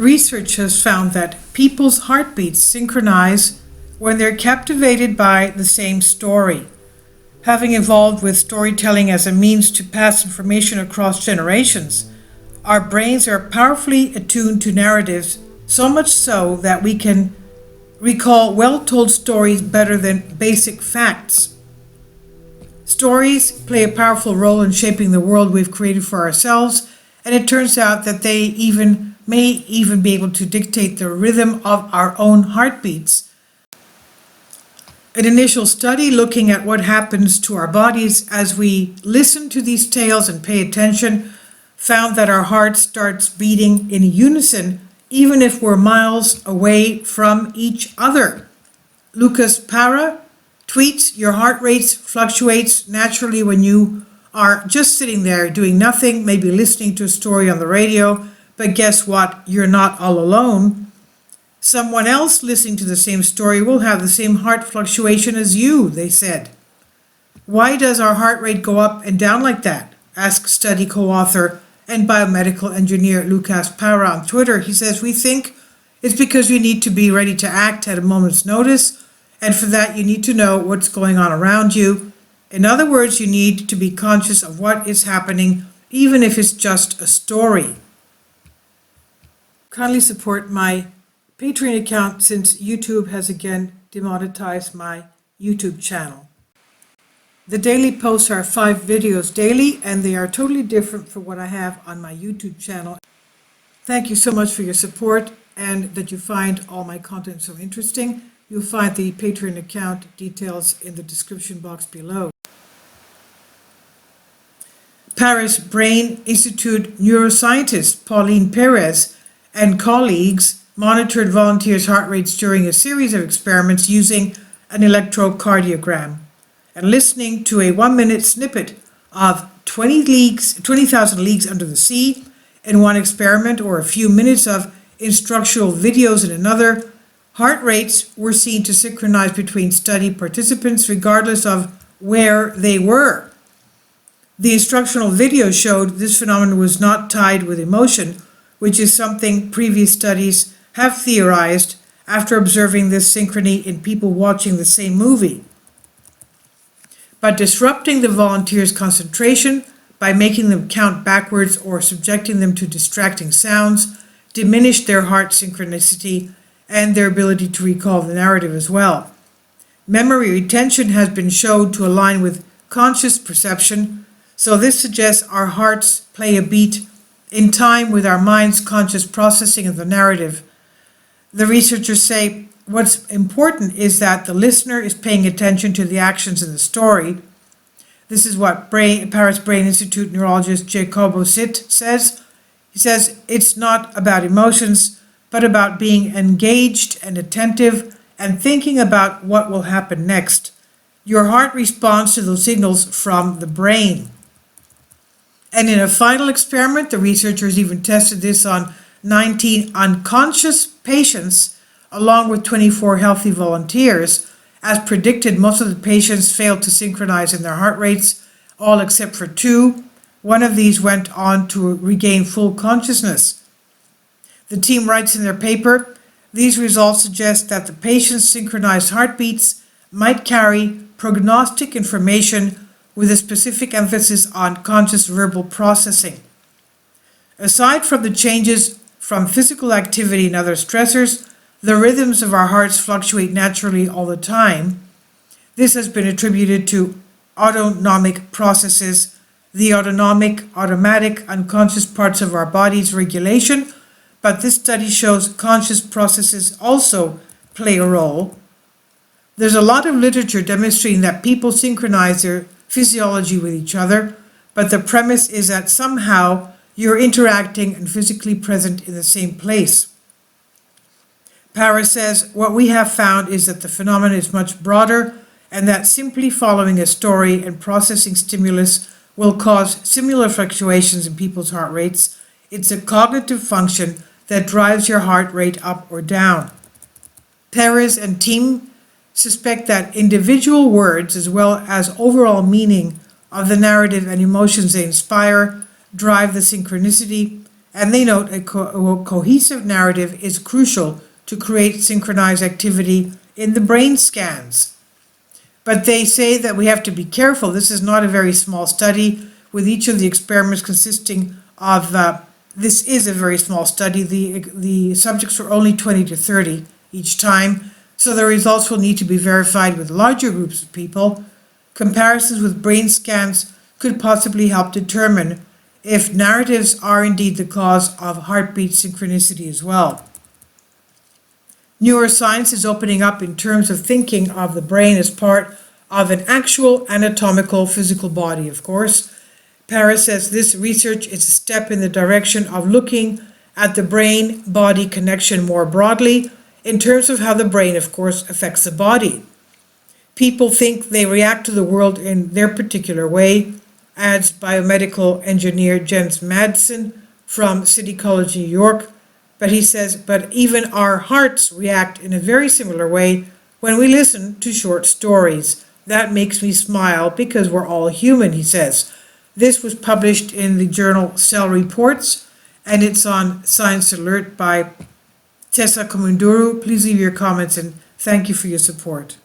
Research has found that people's heartbeats synchronize when they're captivated by the same story. Having evolved with storytelling as a means to pass information across generations, our brains are powerfully attuned to narratives, so much so that we can recall well-told stories better than basic facts. Stories play a powerful role in shaping the world we've created for ourselves, and it turns out that they may even be able to dictate the rhythm of our own heartbeats. An initial study looking at what happens to our bodies as we listen to these tales and pay attention found that our heart starts beating in unison even if we're miles away from each other. Lucas Para tweets, "Your heart rate fluctuates naturally when you are just sitting there doing nothing, maybe listening to a story on the radio, but guess what? You're not all alone. Someone else listening to the same story will have the same heart fluctuation as you," they said. "Why does our heart rate go up and down like that?" asked study co-author and biomedical engineer Lucas Para on Twitter. He says, "We think it's because you need to be ready to act at a moment's notice, and for that you need to know what's going on around you. In other words, you need to be conscious of what is happening, even if it's just a story." Kindly support my Patreon account since YouTube has again demonetized my YouTube channel. The daily posts are 5 videos daily, and they are totally different from what I have on my YouTube channel. Thank you so much for your support and that you find all my content so interesting. You'll find the Patreon account details in the description box below. Paris Brain Institute neuroscientist Pauline Perez and colleagues monitored volunteers' heart rates during a series of experiments using an electrocardiogram and listening to a 1-minute snippet of 20,000 Leagues Under the Sea in one experiment, or a few minutes of instructional videos in another. Heart rates were seen to synchronize between study participants regardless of where they were. The instructional video showed this phenomenon was not tied with emotion, which is something previous studies have theorized after observing this synchrony in people watching the same movie. But disrupting the volunteers' concentration by making them count backwards or subjecting them to distracting sounds diminished their heart synchronicity and their ability to recall the narrative as well. Memory retention has been shown to align with conscious perception, so this suggests our hearts play a beat in time with our mind's conscious processing of the narrative. The researchers say what's important is that the listener is paying attention to the actions in the story. This is what Paris Brain Institute neurologist Jacobo Sitt says. He says it's not about emotions, but about being engaged and attentive and thinking about what will happen next. Your heart responds to those signals from the brain. And in a final experiment, the researchers even tested this on 19 unconscious patients along with 24 healthy volunteers. As predicted, most of the patients failed to synchronize in their heart rates, all except for 2. One of these went on to regain full consciousness. The team writes in their paper, "These results suggest that the patient's synchronized heartbeats might carry prognostic information with a specific emphasis on conscious verbal processing." Aside from the changes from physical activity and other stressors, the rhythms of our hearts fluctuate naturally all the time. This has been attributed to autonomic processes, the automatic, unconscious parts of our body's regulation, but this study shows conscious processes also play a role. There's a lot of literature demonstrating that people synchronize their physiology with each other, but the premise is that somehow you're interacting and physically present in the same place. Paris says, "What we have found is that the phenomenon is much broader and that simply following a story and processing stimulus will cause similar fluctuations in people's heart rates. It's a cognitive function that drives your heart rate up or down." Perez and team suspect that individual words as well as overall meaning of the narrative and emotions they inspire drive the synchronicity, And they note a cohesive narrative is crucial to create synchronized activity in the brain scans. But they say that we have to be careful. This is not a very small study, with each of the experiments consisting of, this is a very small study. The subjects were only 20 to 30 each time, so the results will need to be verified with larger groups of people. Comparisons with brain scans could possibly help determine if narratives are indeed the cause of heartbeat synchronicity as well. Neuroscience is opening up in terms of thinking of the brain as part of an actual anatomical physical body, of course. Paris says this research is a step in the direction of looking at the brain-body connection more broadly in terms of how the brain, of course, affects the body. People think they react to the world in their particular way, adds biomedical engineer Jens Madsen from City College, New York. But he says, but even our hearts react in a very similar way when we listen to short stories. That makes me smile because we're all human, he says. This was published in the journal Cell Reports, and it's on Science Alert by Tessa Komunduru. Please leave your comments and thank you for your support.